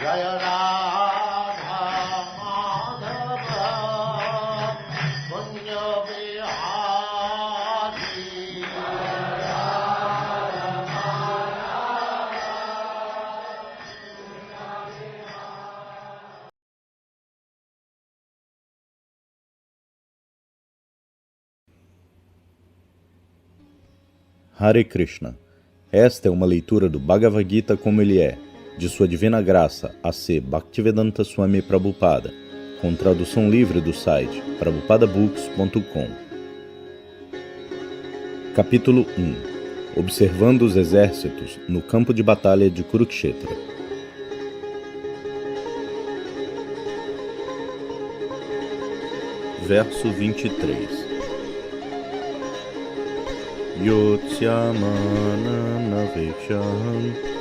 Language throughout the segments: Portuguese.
Jaya Radha Madhava Punya Vihari Hare Krishna. Esta é uma leitura do Bhagavad Gita como ele é, de Sua Divina Graça, A.C. Bhaktivedanta Swami Prabhupada, com tradução livre do site prabhupadabooks.com. Capítulo 1. Observando os exércitos no campo de batalha de Kurukshetra. Verso 23. Yotsyamananaveksham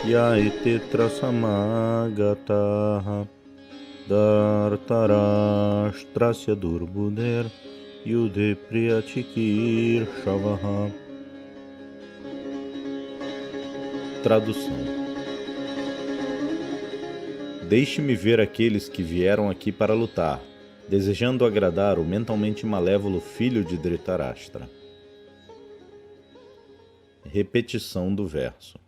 Yaitetra samagataha Dartarashtrasya durbuder Yudhe priyachikir shavaha. Tradução. Deixe-me ver aqueles que vieram aqui para lutar, desejando agradar o mentalmente malévolo filho de Dhritarashtra. Repetição do verso.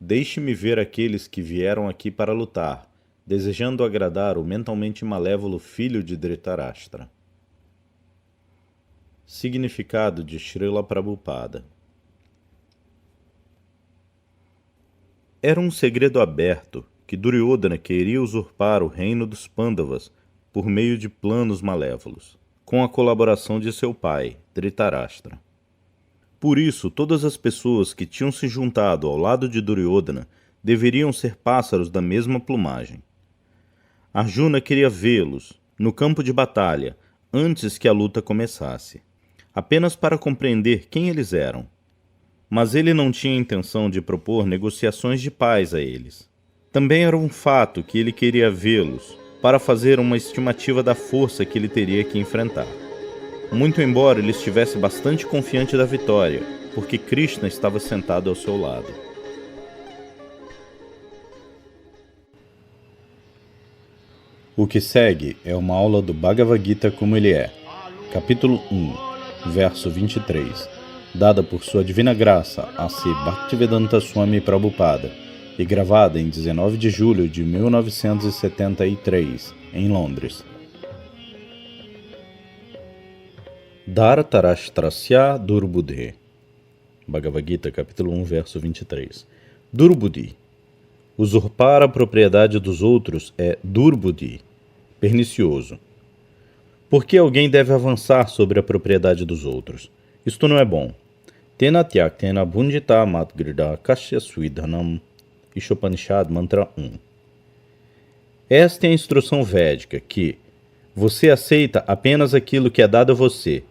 Deixe-me ver aqueles que vieram aqui para lutar, desejando agradar o mentalmente malévolo filho de Dhritarashtra. Significado de Srila Prabhupada. Era um segredo aberto que Duryodhana queria usurpar o reino dos Pandavas por meio de planos malévolos, com a colaboração de seu pai, Dhritarashtra. Por isso, todas as pessoas que tinham se juntado ao lado de Duryodhana deveriam ser pássaros da mesma plumagem. Arjuna queria vê-los no campo de batalha antes que a luta começasse, apenas para compreender quem eles eram. Mas ele não tinha intenção de propor negociações de paz a eles. Também era um fato que ele queria vê-los para fazer uma estimativa da força que ele teria que enfrentar. Muito embora ele estivesse bastante confiante da vitória, porque Krishna estava sentado ao seu lado. O que segue é uma aula do Bhagavad Gita como ele é, capítulo 1, verso 23, dada por Sua Divina Graça, A.C. Bhaktivedanta Swami Prabhupada, e gravada em 19 de julho de 1973, em Londres. Dhritarashtrasya Durbudhe. Bhagavad Gita, capítulo 1, verso 23. Durbudhi. Usurpar a propriedade dos outros é Durbudhi, pernicioso. Por que alguém deve avançar sobre a propriedade dos outros? Isto não é bom. Tena tyaktena bhunjita matgrida kasya swidhanam. Ishopanishad Mantra 1. Esta é a instrução védica que você aceita apenas aquilo que é dado a você.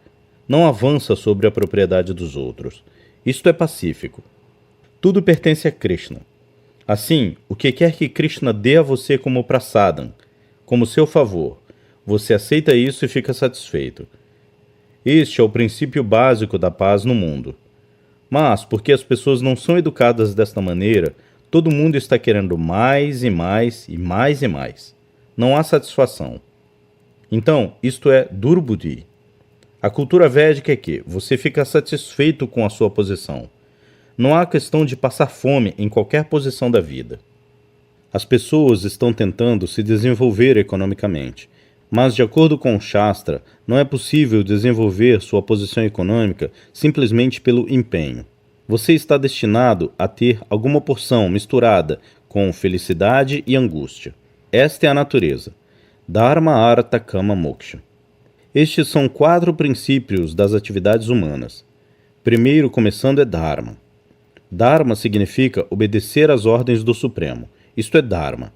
Não avança sobre a propriedade dos outros. Isto é pacífico. Tudo pertence a Krishna. Assim, o que quer que Krishna dê a você como prasadam, como seu favor, você aceita isso e fica satisfeito. Este é o princípio básico da paz no mundo. Mas, porque as pessoas não são educadas desta maneira, todo mundo está querendo mais e mais e mais e mais. Não há satisfação. Então, isto é Durbudhi. A cultura védica é que você fica satisfeito com a sua posição. Não há questão de passar fome em qualquer posição da vida. As pessoas estão tentando se desenvolver economicamente, mas de acordo com o Shastra, não é possível desenvolver sua posição econômica simplesmente pelo empenho. Você está destinado a ter alguma porção misturada com felicidade e angústia. Esta é a natureza. Dharma, Artha, Kama, Moksha. Estes são 4 princípios das atividades humanas. Primeiro, começando, é Dharma. Dharma significa obedecer às ordens do Supremo. Isto é Dharma.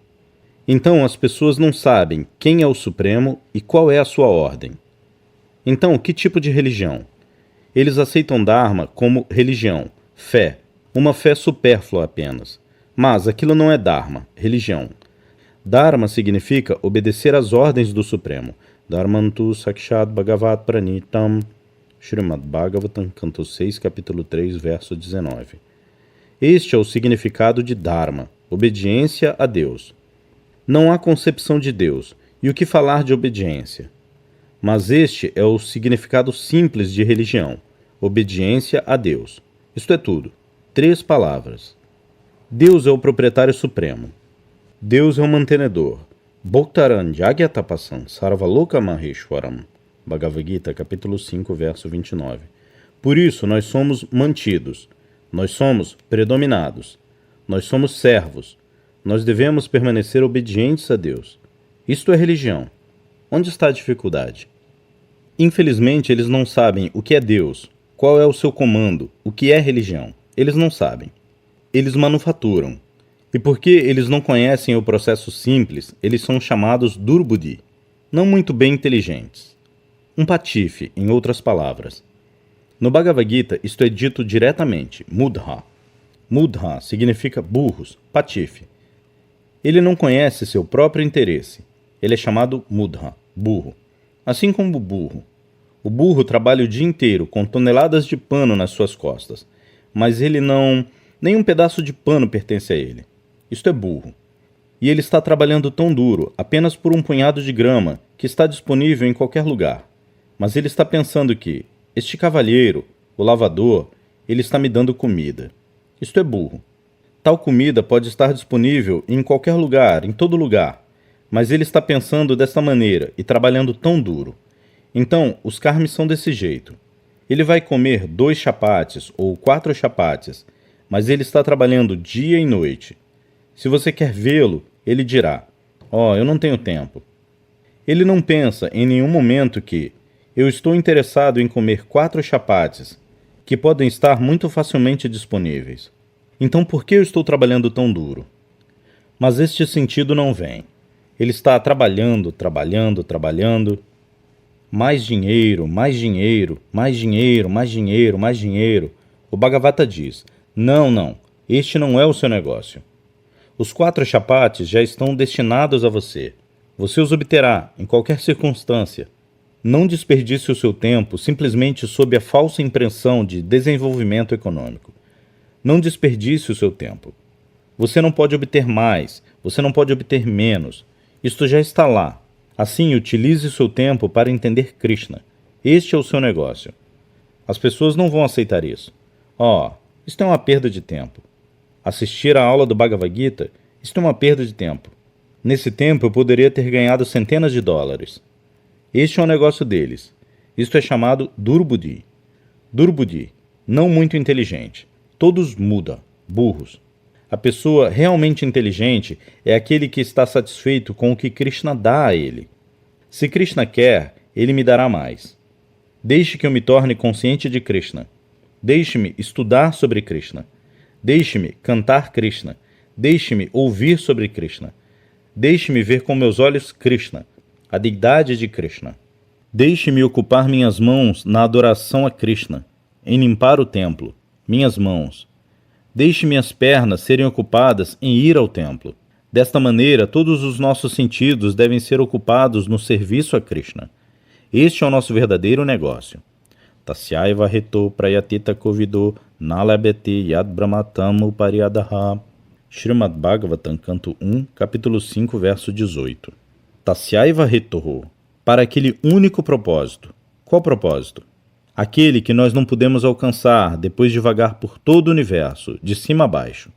Então, as pessoas não sabem quem é o Supremo e qual é a sua ordem. Então, que tipo de religião? Eles aceitam Dharma como religião, fé, uma fé supérflua apenas. Mas aquilo não é Dharma, religião. Dharma significa obedecer às ordens do Supremo. Dharmantu Sakshat Bhagavat Pranitam. Srimad Bhagavatam, canto 6, capítulo 3, verso 19. Este é o significado de Dharma, obediência a Deus. Não há concepção de Deus, e o que falar de obediência? Mas este é o significado simples de religião, obediência a Deus. Isto é tudo. 3 palavras. Deus é o proprietário supremo. Deus é o mantenedor. Bhoktaran Jagyatapasan Sarvaloka Maheshwaram. Bhagavad Gita, capítulo 5, verso 29. Por isso nós somos mantidos. Nós somos predominados. Nós somos servos. Nós devemos permanecer obedientes a Deus. Isto é religião. Onde está a dificuldade? Infelizmente, eles não sabem o que é Deus, qual é o seu comando, o que é religião. Eles não sabem. Eles manufaturam. E porque eles não conhecem o processo simples, eles são chamados durbudi, não muito bem inteligentes. Um patife, em outras palavras. No Bhagavad Gita, isto é dito diretamente, mudha. Mudha significa burros, patife. Ele não conhece seu próprio interesse. Ele é chamado mudha, burro. Assim como o burro. O burro trabalha o dia inteiro com toneladas de pano nas suas costas, mas ele não... nenhum pedaço de pano pertence a ele. Isto é burro. E ele está trabalhando tão duro, apenas por um punhado de grama, que está disponível em qualquer lugar. Mas ele está pensando que, este cavalheiro, o lavador, ele está me dando comida. Isto é burro. Tal comida pode estar disponível em qualquer lugar, em todo lugar, mas ele está pensando desta maneira e trabalhando tão duro. Então, os karmis são desse jeito. Ele vai comer 2 chapates ou 4 chapates, mas ele está trabalhando dia e noite. Se você quer vê-lo, ele dirá, eu não tenho tempo. Ele não pensa em nenhum momento que eu estou interessado em comer 4 chapates, que podem estar muito facilmente disponíveis. Então por que eu estou trabalhando tão duro? Mas este sentido não vem. Ele está trabalhando. Mais dinheiro, mais dinheiro, mais dinheiro, mais dinheiro, mais dinheiro. O Bhagavata diz, não, este não é o seu negócio. Os 4 chapates já estão destinados a você. Você os obterá, em qualquer circunstância. Não desperdice o seu tempo simplesmente sob a falsa impressão de desenvolvimento econômico. Não desperdice o seu tempo. Você não pode obter mais, você não pode obter menos. Isto já está lá. Assim, utilize seu tempo para entender Krishna. Este é o seu negócio. As pessoas não vão aceitar isso. Isto é uma perda de tempo. Assistir à aula do Bhagavad Gita, isto é uma perda de tempo. Nesse tempo eu poderia ter ganhado centenas de dólares. Este é o negócio deles. Isto é chamado durbudi. Durbudi, não muito inteligente. Todos muda, burros. A pessoa realmente inteligente é aquele que está satisfeito com o que Krishna dá a ele. Se Krishna quer, ele me dará mais. Deixe que eu me torne consciente de Krishna. Deixe-me estudar sobre Krishna. Deixe-me cantar Krishna. Deixe-me ouvir sobre Krishna. Deixe-me ver com meus olhos Krishna, a deidade de Krishna. Deixe-me ocupar minhas mãos na adoração a Krishna, em limpar o templo, minhas mãos. Deixe minhas pernas serem ocupadas em ir ao templo. Desta maneira, todos os nossos sentidos devem ser ocupados no serviço a Krishna. Este é o nosso verdadeiro negócio. Tasyaiva reto prayatita kovido nalabete yad brahmatam upariadaha. Srimad Bhagavatam, canto 1, capítulo 5, verso 18. Tasyaiva reto, para aquele único propósito. Qual propósito? Aquele que nós não podemos alcançar depois de vagar por todo o universo, de cima a baixo.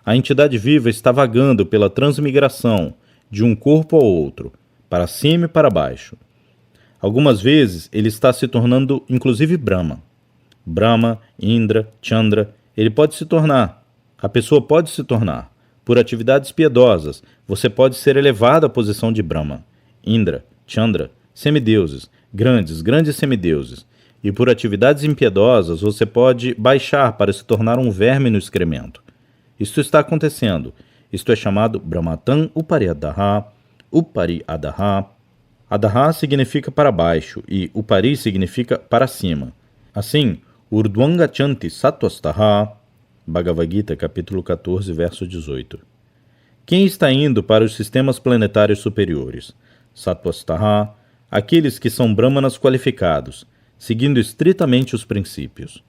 A entidade viva está vagando pela transmigração de um corpo ao outro, para cima e para baixo. Algumas vezes ele está se tornando inclusive Brahma. Brahma, Indra, Chandra, ele pode se tornar. A pessoa pode se tornar. Por atividades piedosas, você pode ser elevado à posição de Brahma, Indra, Chandra, semideuses, grandes semideuses. E por atividades impiedosas, você pode baixar para se tornar um verme no excremento. Isto está acontecendo. Isto é chamado Brahmatam Upariadaha, Upariadaha. Adaha significa para baixo e Upari significa para cima. Assim, Urdvangachanti Sattvastaha, Bhagavad Gita, capítulo 14, verso 18. Quem está indo para os sistemas planetários superiores? Sattvastaha, aqueles que são brahmanas qualificados, seguindo estritamente os princípios.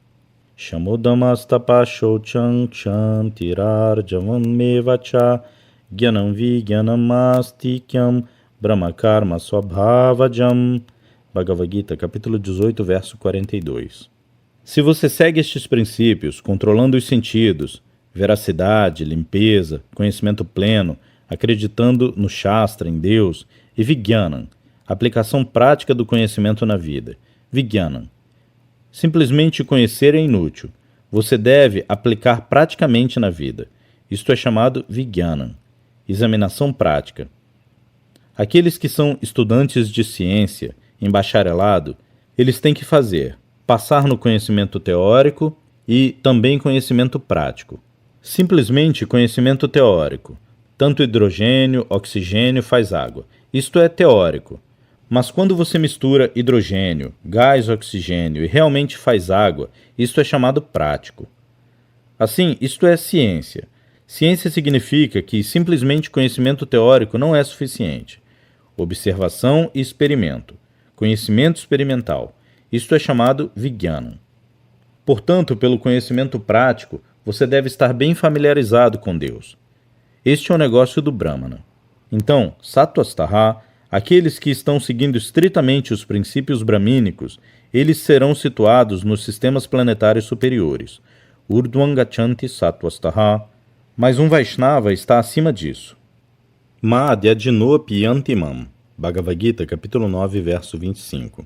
Shamodamastapashochang Kshantirarjavam Mevacha Gyanam Vigyanam Astikyam Brahmakarma Swabhavajam. Bhagavad Gita, capítulo 18, verso 42. Se você segue estes princípios, controlando os sentidos, veracidade, limpeza, conhecimento pleno, acreditando no Shastra, em Deus, e Vijnanam, aplicação prática do conhecimento na vida. Vijnanam. Simplesmente conhecer é inútil. Você deve aplicar praticamente na vida. Isto é chamado Vijnanam, examinação prática. Aqueles que são estudantes de ciência, em bacharelado, eles têm que passar no conhecimento teórico e também conhecimento prático. Simplesmente conhecimento teórico. Tanto hidrogênio, oxigênio faz água. Isto é teórico. Mas quando você mistura hidrogênio, gás, oxigênio e realmente faz água, isto é chamado prático. Assim, isto é ciência. Ciência significa que simplesmente conhecimento teórico não é suficiente. Observação e experimento. Conhecimento experimental. Isto é chamado Vijnanam. Portanto, pelo conhecimento prático, você deve estar bem familiarizado com Deus. Este é o negócio do Brahmana. Então, Sattvastaha, aqueles que estão seguindo estritamente os princípios brahmínicos, eles serão situados nos sistemas planetários superiores. Urdhvam Gachanti Sattvastaha. Mas um Vaishnava está acima disso. Madhyajinopi Antimam. Bhagavad Gita, capítulo 9, verso 25.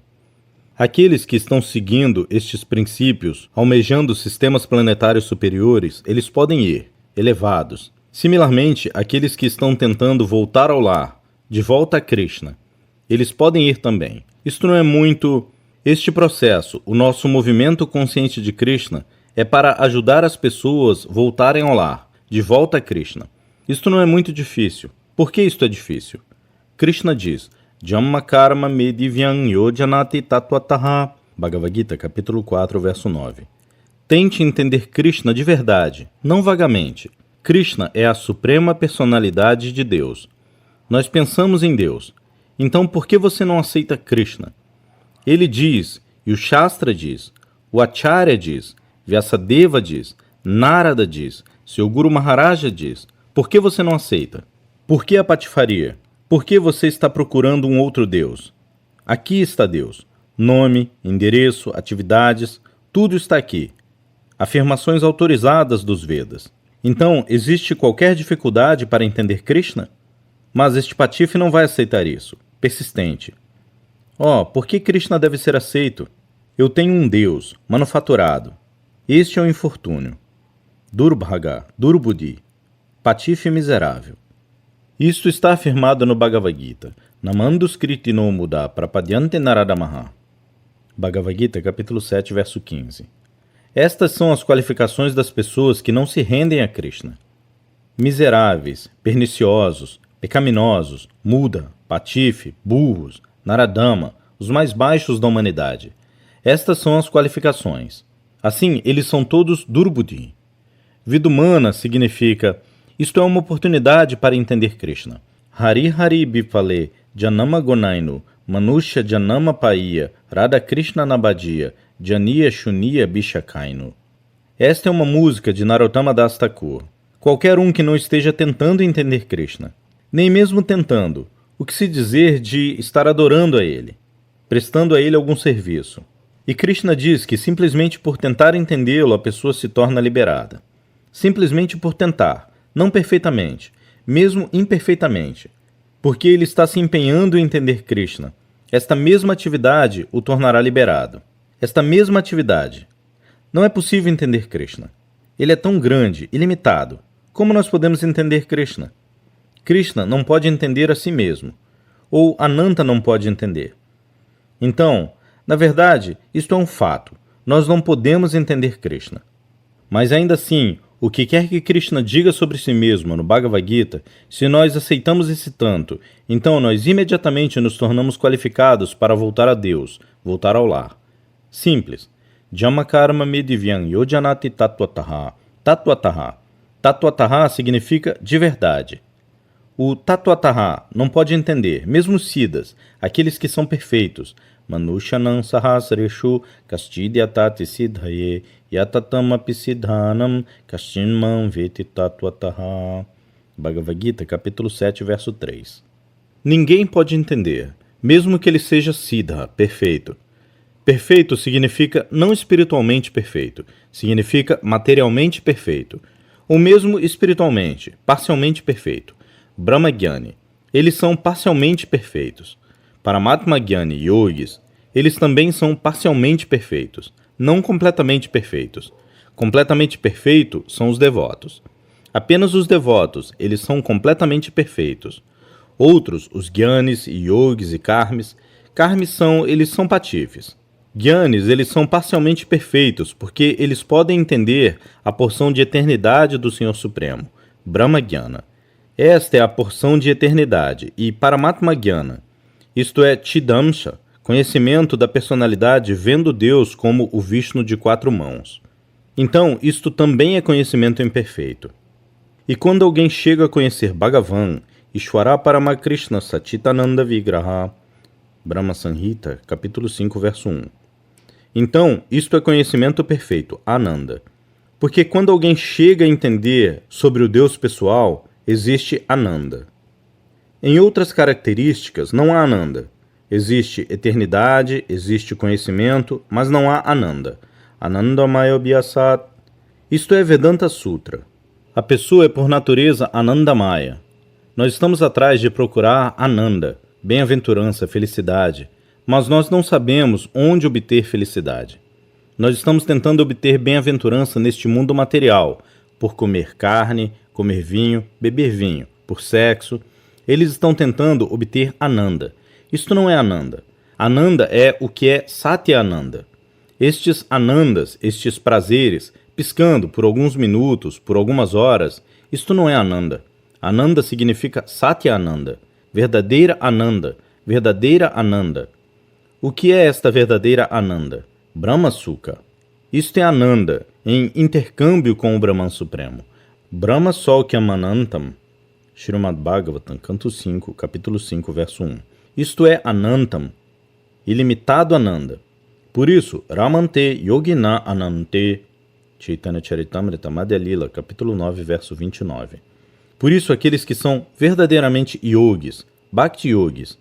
Aqueles que estão seguindo estes princípios, almejando sistemas planetários superiores, eles podem ir, elevados. Similarmente, aqueles que estão tentando voltar ao lar, de volta a Krishna, eles podem ir também. Isto não é muito... Este processo, o nosso movimento consciente de Krishna, é para ajudar as pessoas voltarem ao lar, de volta a Krishna. Isto não é muito difícil. Por que isto é difícil? Krishna diz, Jamma Karma Medivyam Yojanati Tatvataha. Bhagavad Gita, capítulo 4, verso 9. Tente entender Krishna de verdade, não vagamente. Krishna é a suprema personalidade de Deus. Nós pensamos em Deus. Então por que você não aceita Krishna? Ele diz, e o Shastra diz, o Acharya diz, Vyasadeva diz, Narada diz, seu Guru Maharaja diz. Por que você não aceita? Por que a patifaria? Por que você está procurando um outro Deus? Aqui está Deus. Nome, endereço, atividades, tudo está aqui. Afirmações autorizadas dos Vedas. Então, existe qualquer dificuldade para entender Krishna? Mas este patife não vai aceitar isso. Persistente. Por que Krishna deve ser aceito? Eu tenho um Deus, manufaturado. Este é o infortúnio. Durbhaga, Durbudi. Patife miserável. Isto está afirmado no Bhagavad Gita. Namanduskriti no muda prapadyante naradamaha. Bhagavad Gita, capítulo 7, verso 15. Estas são as qualificações das pessoas que não se rendem a Krishna. Miseráveis, perniciosos, pecaminosos, muda, patife, burros, naradama, os mais baixos da humanidade. Estas são as qualificações. Assim, eles são todos durbudi. Vida humana significa... Isto é uma oportunidade para entender Krishna. Hari Hari Bipale Janama Gonainu Manusha Janama Paiya Radha Krishna Nabadia Janiya Shuniya Bishakainu. Esta é uma música de Narottama Das Thakur. Qualquer um que não esteja tentando entender Krishna, nem mesmo tentando, o que se dizer de estar adorando a ele, prestando a ele algum serviço. E Krishna diz que simplesmente por tentar entendê-lo a pessoa se torna liberada. Simplesmente por tentar. Não perfeitamente, mesmo imperfeitamente, porque ele está se empenhando em entender Krishna. Esta mesma atividade o tornará liberado. Esta mesma atividade. Não é possível entender Krishna. Ele é tão grande, ilimitado. Como nós podemos entender Krishna? Krishna não pode entender a si mesmo, ou Ananta não pode entender. Então, na verdade, isto é um fato. Nós não podemos entender Krishna. Mas ainda assim, o que quer que Krishna diga sobre si mesmo no Bhagavad Gita, se nós aceitamos esse tanto, então nós imediatamente nos tornamos qualificados para voltar a Deus, voltar ao lar. Simples. Jammakarma Medivyam Yojanati Tatvataha. Tatvataha. Tatvataha significa de verdade. O Tatvataha não pode entender, mesmo os Siddhas, aqueles que são perfeitos, manushanam sahasreshu kaschidhyatati siddhaye yatatam siddhanam kaschinman veti tattvataha. Bhagavad Gita, capítulo 7, verso 3. Ninguém pode entender, mesmo que ele seja siddha, perfeito. Perfeito significa não espiritualmente perfeito, significa materialmente perfeito, ou mesmo espiritualmente, parcialmente perfeito. Brahma Gyani, eles são parcialmente perfeitos. Paramatma Gyani Yogis, eles também são parcialmente perfeitos, não completamente perfeitos. Completamente perfeito são os devotos. Apenas os devotos, eles são completamente perfeitos. Outros, os Gyanis, Yogis e Karmis, eles são patifes. Gyanis, eles são parcialmente perfeitos, porque eles podem entender a porção de eternidade do Senhor Supremo, Brahma Gyana. Esta é a porção de eternidade, e Paramatma Gyana, isto é Chidamsha, conhecimento da personalidade vendo Deus como o Vishnu de 4 mãos. Então, isto também é conhecimento imperfeito. E quando alguém chega a conhecer Bhagavan, Ishvara Paramakrishna Satchitananda Vigraha, Brahma Samhita, capítulo 5, verso 1. Então, isto é conhecimento perfeito, Ananda. Porque quando alguém chega a entender sobre o Deus pessoal, existe Ananda. Em outras características, não há Ananda. Existe eternidade, existe conhecimento, mas não há Ananda. Anandamaya Abhyasat. Isto é Vedanta Sutra. A pessoa é por natureza Anandamaya. Nós estamos atrás de procurar Ananda, bem-aventurança, felicidade, mas nós não sabemos onde obter felicidade. Nós estamos tentando obter bem-aventurança neste mundo material, por comer carne, comer vinho, beber vinho, por sexo. Eles estão tentando obter Ananda. Isto não é Ananda. Ananda é o que é Satyananda. Estes Anandas, estes prazeres, piscando por alguns minutos, por algumas horas, isto não é Ananda. Ananda significa Satyananda, verdadeira Ananda, verdadeira Ananda. O que é esta verdadeira Ananda? Brahma Sukha. Isto é Ananda, em intercâmbio com o Brahman Supremo. Brahma Saukyamanantam, Srimad Bhagavatam, canto 5, capítulo 5, verso 1. Isto é Anantam, ilimitado Ananda. Por isso, Ramante Yogina Anante, Chaitanya Charitamrita Madhya Lila, capítulo 9, verso 29. Por isso, aqueles que são verdadeiramente yogis, bhakti yogis,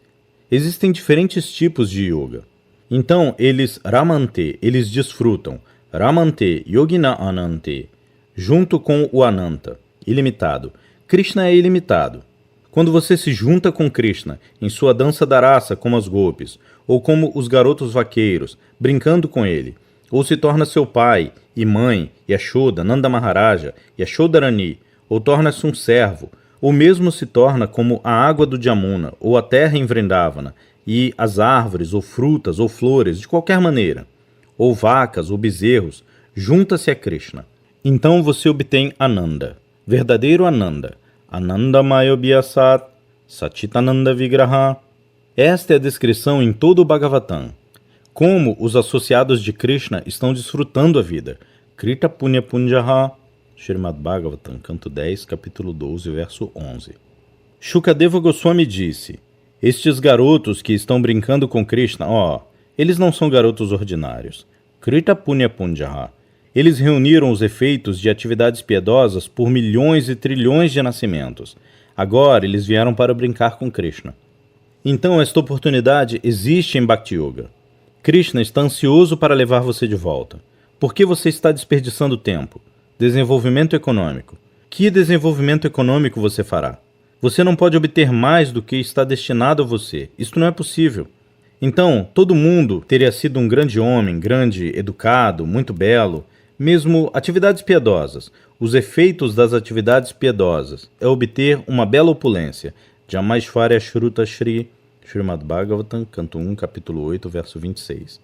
existem diferentes tipos de yoga. Então, eles Ramante, eles desfrutam, Ramante Yogina Anante, junto com o Ananta, ilimitado. Krishna é ilimitado. Quando você se junta com Krishna em sua dança da raça como as gopis, ou como os garotos vaqueiros, brincando com ele, ou se torna seu pai e mãe, Yashoda, Nanda Maharaja, Yashodarani, ou torna-se um servo, ou mesmo se torna como a água do Jamuna, ou a terra em Vrindavana, e as árvores, ou frutas, ou flores, de qualquer maneira, ou vacas, ou bezerros, junta-se a Krishna. Então você obtém Ananda, verdadeiro Ananda, Anandamaya Abhyasat, Satchitananda Vigraha. Esta é a descrição em todo o Bhagavatam. Como os associados de Krishna estão desfrutando a vida. Krita Punya Punjaha, Srimad Bhagavatam, canto 10, capítulo 12, verso 11. Shukadeva Goswami disse, estes garotos que estão brincando com Krishna, eles não são garotos ordinários. Krita Punya Punjaha. Eles reuniram os efeitos de atividades piedosas por milhões e trilhões de nascimentos. Agora eles vieram para brincar com Krishna. Então esta oportunidade existe em Bhakti Yoga. Krishna está ansioso para levar você de volta. Por que você está desperdiçando tempo? Desenvolvimento econômico. Que desenvolvimento econômico você fará? Você não pode obter mais do que está destinado a você. Isto não é possível. Então, todo mundo teria sido um grande homem, grande, educado, muito belo. Mesmo atividades piedosas. Os efeitos das atividades piedosas é obter uma bela opulência. Jamaishvarya Shruta Shri, Srimad Bhagavatam, canto 1, capítulo 8, verso 26.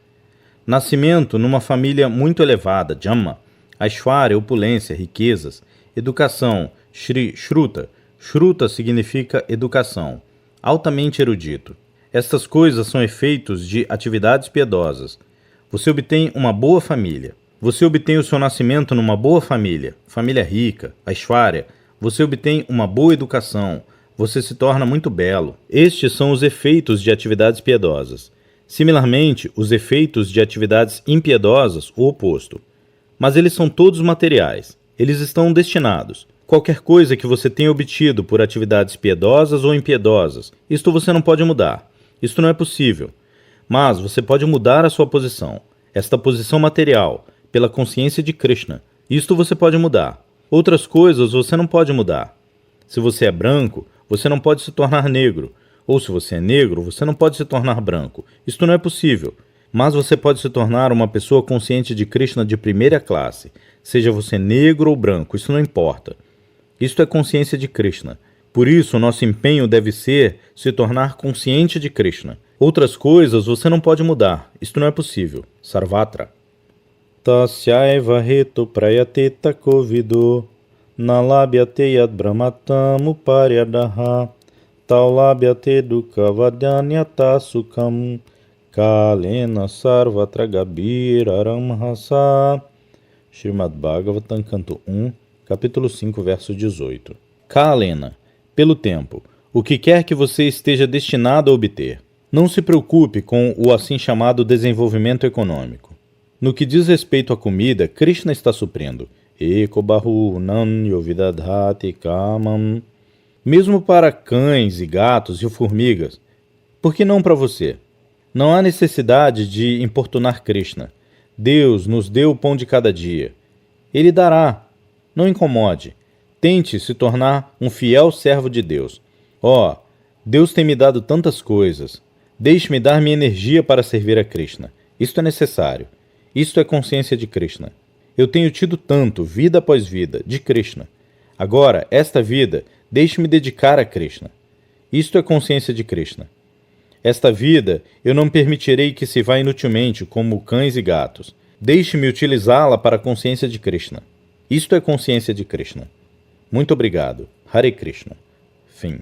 Nascimento numa família muito elevada, Jamma. Aishvarya, opulência, riquezas. Educação, Shri, Shruta. Shruta significa educação. Altamente erudito. Estas coisas são efeitos de atividades piedosas. Você obtém uma boa família. Você obtém o seu nascimento numa boa família, família rica, Aishvarya. Você obtém uma boa educação. Você se torna muito belo. Estes são os efeitos de atividades piedosas. Similarmente, os efeitos de atividades impiedosas, o oposto. Mas eles são todos materiais. Eles estão destinados. Qualquer coisa que você tenha obtido por atividades piedosas ou impiedosas, isto você não pode mudar. Isto não é possível. Mas você pode mudar a sua posição. Esta posição material, pela consciência de Krishna. Isto você pode mudar. Outras coisas você não pode mudar. Se você é branco, você não pode se tornar negro. Ou se você é negro, você não pode se tornar branco. Isto não é possível. Mas você pode se tornar uma pessoa consciente de Krishna de primeira classe. Seja você negro ou branco, isso não importa. Isto é consciência de Krishna. Por isso, o nosso empenho deve ser se tornar consciente de Krishna. Outras coisas você não pode mudar. Isto não é possível. Sarvatra. Tasyaiva hetu prayatita kovido nalabhyate yad brahmatam uparyadaha taulabhyate dukavadanyata sukham kalena sarvatra gabira ramhasa. Srimad Bhagavatam, canto 1, capítulo 5, verso 18. Kalena, pelo tempo, o que quer que você esteja destinado a obter. Não se preocupe com o assim chamado desenvolvimento econômico. No que diz respeito à comida, Krishna está suprindo. Eko bahu nan yovidadhati kamam. Mesmo para cães e gatos e formigas. Por que não para você? Não há necessidade de importunar Krishna. Deus nos deu o pão de cada dia. Ele dará. Não incomode. Tente se tornar um fiel servo de Deus. Oh, Deus tem me dado tantas coisas. Deixe-me dar minha energia para servir a Krishna. Isto é necessário. Isto é consciência de Krishna. Eu tenho tido tanto, vida após vida, de Krishna. Agora, esta vida, deixe-me dedicar a Krishna. Isto é consciência de Krishna. Esta vida, eu não permitirei que se vá inutilmente como cães e gatos. Deixe-me utilizá-la para a consciência de Krishna. Isto é consciência de Krishna. Muito obrigado. Hare Krishna. Fim.